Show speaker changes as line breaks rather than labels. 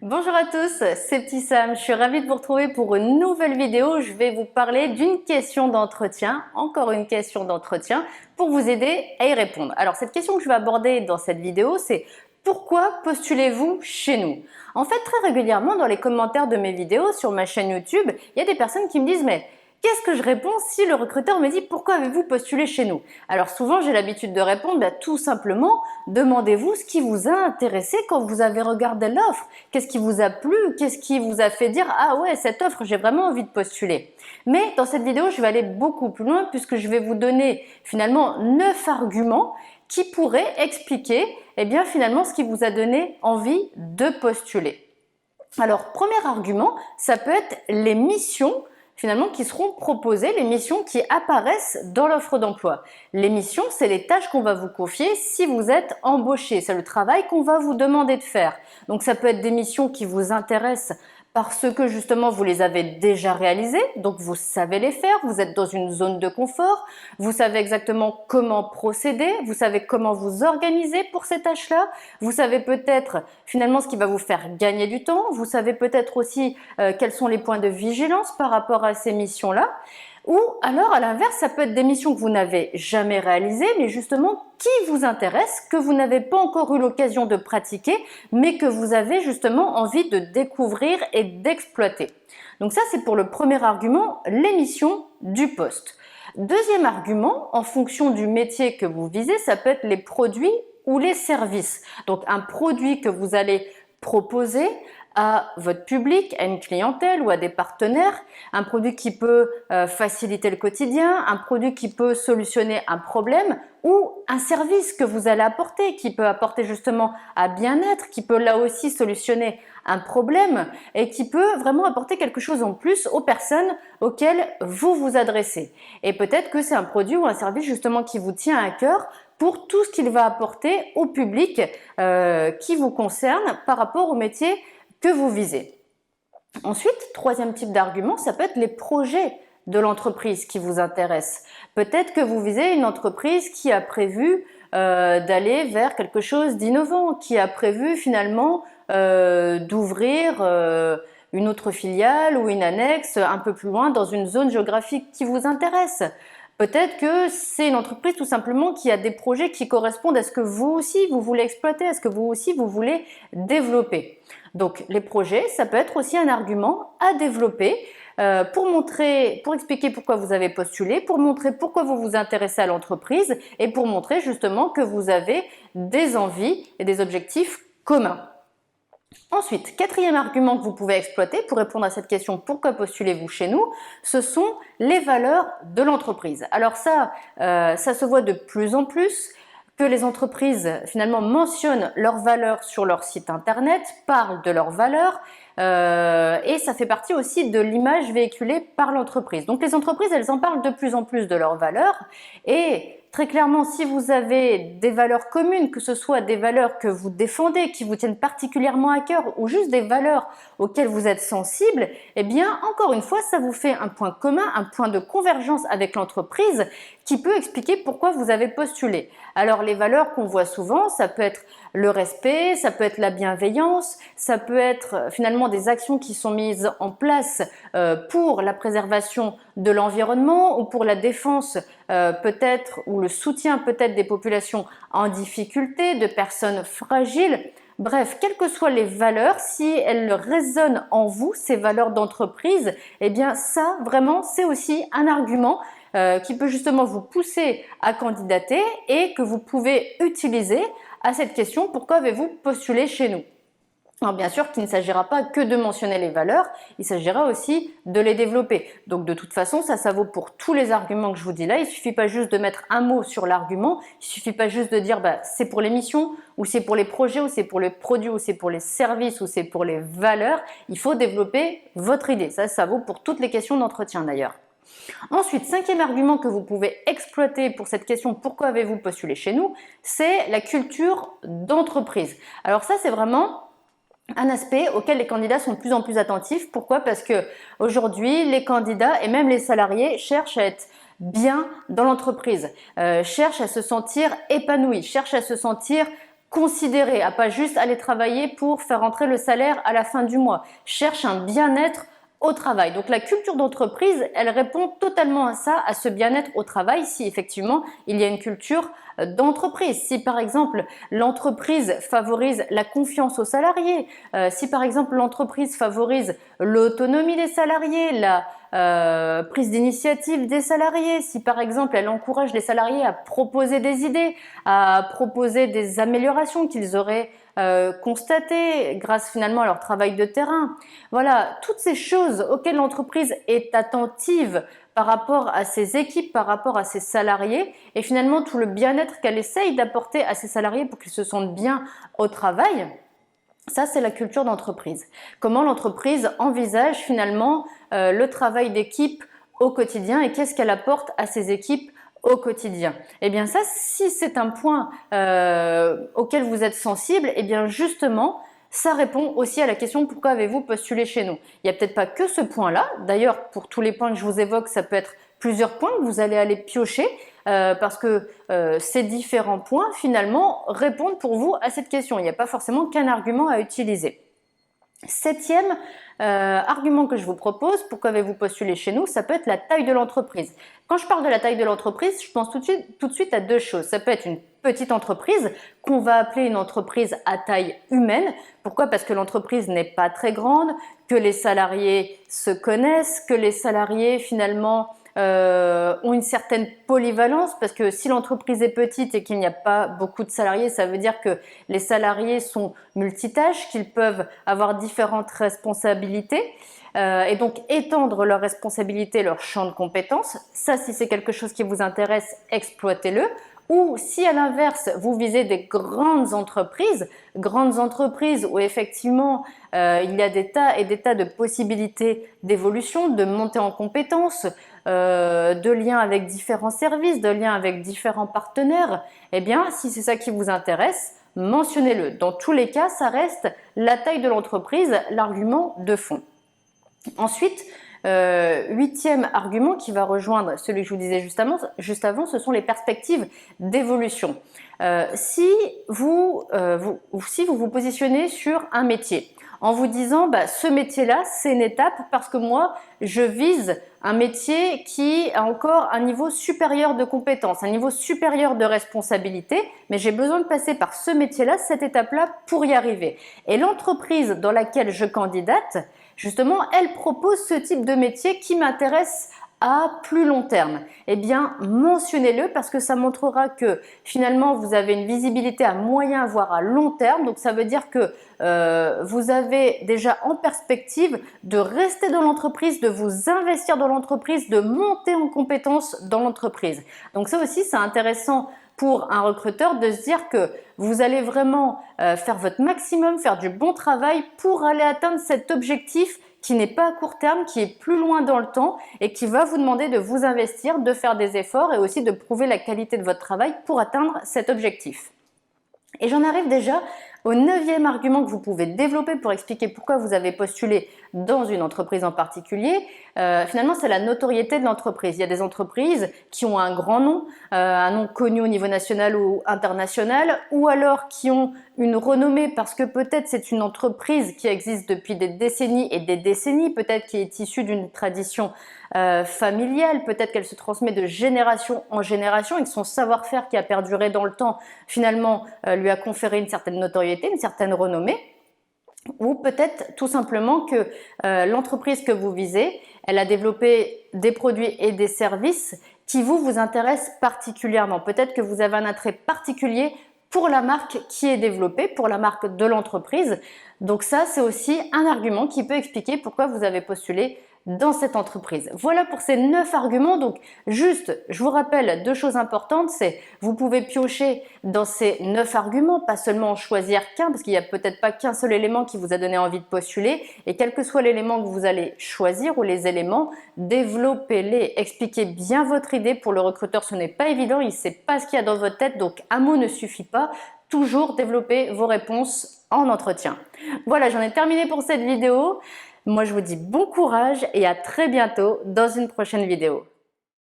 Bonjour à tous, c'est Petit Sam, je suis ravie de vous retrouver pour une nouvelle vidéo. Je vais vous parler d'une question d'entretien, encore une question d'entretien, pour vous aider à y répondre. Alors cette question que je vais aborder dans cette vidéo, c'est pourquoi postulez-vous chez nous? En fait, très régulièrement dans les commentaires de mes vidéos sur ma chaîne YouTube, il y a des personnes qui me disent mais qu'est-ce que je réponds si le recruteur me dit pourquoi avez-vous postulé chez nous? Alors souvent j'ai l'habitude de répondre tout simplement demandez-vous ce qui vous a intéressé quand vous avez regardé l'offre. Qu'est-ce qui vous a plu? Qu'est-ce qui vous a fait dire ah ouais cette offre j'ai vraiment envie de postuler? Mais dans cette vidéo je vais aller beaucoup plus loin puisque je vais vous donner finalement 9 arguments qui pourraient expliquer finalement ce qui vous a donné envie de postuler. Alors premier argument, ça peut être les missions finalement qui seront proposées, les missions qui apparaissent dans l'offre d'emploi. Les missions, c'est les tâches qu'on va vous confier si vous êtes embauché, c'est le travail qu'on va vous demander de faire. Donc ça peut être des missions qui vous intéressent parce que justement vous les avez déjà réalisées, donc vous savez les faire, vous êtes dans une zone de confort, vous savez exactement comment procéder, vous savez comment vous organiser pour ces tâches-là, vous savez peut-être finalement ce qui va vous faire gagner du temps, vous savez peut-être aussi quels sont les points de vigilance par rapport à ces missions-là. Ou alors, à l'inverse, ça peut être des missions que vous n'avez jamais réalisées, mais justement qui vous intéressent, que vous n'avez pas encore eu l'occasion de pratiquer, mais que vous avez justement envie de découvrir et d'exploiter. Donc ça, c'est pour le premier argument, les missions du poste. Deuxième argument, en fonction du métier que vous visez, ça peut être les produits ou les services. Donc un produit que vous allez proposer à votre public, à une clientèle ou à des partenaires, un produit qui peut faciliter le quotidien, un produit qui peut solutionner un problème ou un service que vous allez apporter, qui peut apporter justement à bien-être, qui peut là aussi solutionner un problème et qui peut vraiment apporter quelque chose en plus aux personnes auxquelles vous vous adressez. Et peut-être que c'est un produit ou un service justement qui vous tient à cœur pour tout ce qu'il va apporter au public qui vous concerne par rapport au métier que vous visez. Ensuite, troisième type d'argument, ça peut être les projets de l'entreprise qui vous intéressent. Peut-être que vous visez une entreprise qui a prévu d'aller vers quelque chose d'innovant, qui a prévu finalement d'ouvrir une autre filiale ou une annexe un peu plus loin dans une zone géographique qui vous intéresse. Peut-être que c'est une entreprise tout simplement qui a des projets qui correspondent à ce que vous aussi vous voulez exploiter, à ce que vous aussi vous voulez développer. Donc les projets, ça peut être aussi un argument à développer pour expliquer pourquoi vous avez postulé, pour montrer pourquoi vous vous intéressez à l'entreprise et pour montrer justement que vous avez des envies et des objectifs communs. Ensuite, quatrième argument que vous pouvez exploiter pour répondre à cette question « Pourquoi postulez-vous chez nous ?», ce sont les valeurs de l'entreprise. Alors ça se voit de plus en plus que les entreprises finalement mentionnent leurs valeurs sur leur site internet, parlent de leurs valeurs et ça fait partie aussi de l'image véhiculée par l'entreprise. Donc les entreprises, elles en parlent de plus en plus de leurs valeurs et très clairement, si vous avez des valeurs communes, que ce soit des valeurs que vous défendez, qui vous tiennent particulièrement à cœur ou juste des valeurs auxquelles vous êtes sensible, eh bien, encore une fois, ça vous fait un point commun, un point de convergence avec l'entreprise qui peut expliquer pourquoi vous avez postulé. Alors, les valeurs qu'on voit souvent, ça peut être le respect, ça peut être la bienveillance, ça peut être finalement des actions qui sont mises en place pour la préservation de l'environnement ou pour la défense peut-être ou le soutien peut-être des populations en difficulté, de personnes fragiles. Bref, quelles que soient les valeurs, si elles résonnent en vous, ces valeurs d'entreprise, eh bien ça vraiment c'est aussi un argument qui peut justement vous pousser à candidater et que vous pouvez utiliser à cette question « Pourquoi avez-vous postulé chez nous ?» Alors bien sûr qu'il ne s'agira pas que de mentionner les valeurs, il s'agira aussi de les développer. Donc de toute façon, ça vaut pour tous les arguments que je vous dis là. Il ne suffit pas juste de mettre un mot sur l'argument, il ne suffit pas juste de dire c'est pour les missions, ou c'est pour les projets, ou c'est pour les produits, ou c'est pour les services, ou c'est pour les valeurs. Il faut développer votre idée. Ça vaut pour toutes les questions d'entretien d'ailleurs. Ensuite, cinquième argument que vous pouvez exploiter pour cette question « Pourquoi avez-vous postulé chez nous ?» c'est la culture d'entreprise. Alors ça, c'est vraiment un aspect auquel les candidats sont de plus en plus attentifs. Pourquoi? Parce que aujourd'hui, les candidats et même les salariés cherchent à être bien dans l'entreprise, cherchent à se sentir épanouis, cherchent à se sentir considérer, à pas juste aller travailler pour faire rentrer le salaire à la fin du mois. Cherche un bien-être au travail. Donc la culture d'entreprise, elle répond totalement à ça, à ce bien-être au travail, si effectivement il y a une culture d'entreprise. Si par exemple l'entreprise favorise la confiance aux salariés, si par exemple l'entreprise favorise l'autonomie des salariés, la prise d'initiative des salariés, si par exemple elle encourage les salariés à proposer des idées, à proposer des améliorations qu'ils auraient constatées grâce finalement à leur travail de terrain. Voilà, toutes ces choses auxquelles l'entreprise est attentive par rapport à ses équipes, par rapport à ses salariés, et finalement tout le bien-être qu'elle essaye d'apporter à ses salariés pour qu'ils se sentent bien au travail. Ça, c'est la culture d'entreprise. Comment l'entreprise envisage finalement le travail d'équipe au quotidien et qu'est-ce qu'elle apporte à ses équipes au quotidien. Eh bien ça, si c'est un point auquel vous êtes sensible, eh bien justement, ça répond aussi à la question pourquoi avez-vous postulé chez nous. Il n'y a peut-être pas que ce point-là. D'ailleurs, pour tous les points que je vous évoque, ça peut être plusieurs points que vous allez aller piocher parce que ces différents points, finalement, répondent pour vous à cette question. Il n'y a pas forcément qu'un argument à utiliser. Septième argument que je vous propose, pourquoi avez-vous postulé chez nous, ça peut être la taille de l'entreprise. Quand je parle de la taille de l'entreprise, je pense tout de suite à deux choses. Ça peut être une petite entreprise qu'on va appeler une entreprise à taille humaine. Pourquoi? Parce que l'entreprise n'est pas très grande, que les salariés se connaissent, que les salariés finalement ont une certaine polyvalence, parce que si l'entreprise est petite et qu'il n'y a pas beaucoup de salariés, ça veut dire que les salariés sont multitâches, qu'ils peuvent avoir différentes responsabilités et donc étendre leurs responsabilités, leur champ de compétences. Ça, si c'est quelque chose qui vous intéresse, exploitez-le. Ou si à l'inverse, vous visez des grandes entreprises où effectivement il y a des tas et des tas de possibilités d'évolution, de montée en compétences, de liens avec différents services, de liens avec différents partenaires, eh bien si c'est ça qui vous intéresse, mentionnez-le. Dans tous les cas, ça reste la taille de l'entreprise, l'argument de fond. Ensuite, huitième argument qui va rejoindre celui que je vous disais juste avant, ce sont les perspectives d'évolution. Si vous vous positionnez sur un métier en vous disant ce métier-là, c'est une étape parce que moi, je vise un métier qui a encore un niveau supérieur de compétence, un niveau supérieur de responsabilité, mais j'ai besoin de passer par ce métier-là, cette étape-là pour y arriver. Et l'entreprise dans laquelle je candidate, justement, elle propose ce type de métier qui m'intéresse à plus long terme. Eh bien, mentionnez-le parce que ça montrera que finalement, vous avez une visibilité à moyen voire à long terme. Donc, ça veut dire que vous avez déjà en perspective de rester dans l'entreprise, de vous investir dans l'entreprise, de monter en compétences dans l'entreprise. Donc, ça aussi, c'est intéressant pour un recruteur de se dire que vous allez vraiment faire votre maximum, faire du bon travail pour aller atteindre cet objectif qui n'est pas à court terme, qui est plus loin dans le temps et qui va vous demander de vous investir, de faire des efforts et aussi de prouver la qualité de votre travail pour atteindre cet objectif. Et j'en arrive déjà au neuvième argument que vous pouvez développer pour expliquer pourquoi vous avez postulé dans une entreprise en particulier. Finalement, c'est la notoriété de l'entreprise. Il y a des entreprises qui ont un grand nom, un nom connu au niveau national ou international, ou alors qui ont une renommée parce que peut-être c'est une entreprise qui existe depuis des décennies et des décennies, peut-être qui est issue d'une tradition familiale, peut-être qu'elle se transmet de génération en génération et que son savoir-faire qui a perduré dans le temps, finalement, lui a conféré une certaine notoriété, une certaine renommée. Ou peut-être tout simplement que l'entreprise que vous visez, elle a développé des produits et des services qui vous intéressent particulièrement. Peut-être que vous avez un attrait particulier pour la marque qui est développée, pour la marque de l'entreprise. Donc ça, c'est aussi un argument qui peut expliquer pourquoi vous avez postulé dans cette entreprise. Voilà pour ces 9 arguments. Donc juste, je vous rappelle deux choses importantes, c'est vous pouvez piocher dans ces 9 arguments, pas seulement en choisir qu'un, parce qu'il n'y a peut-être pas qu'un seul élément qui vous a donné envie de postuler, et quel que soit l'élément que vous allez choisir ou les éléments, développez-les, expliquez bien votre idée. Pour le recruteur, ce n'est pas évident, il ne sait pas ce qu'il y a dans votre tête, donc un mot ne suffit pas. Toujours développer vos réponses en entretien. Voilà, j'en ai terminé pour cette vidéo. Moi, je vous dis bon courage et à très bientôt dans une prochaine vidéo.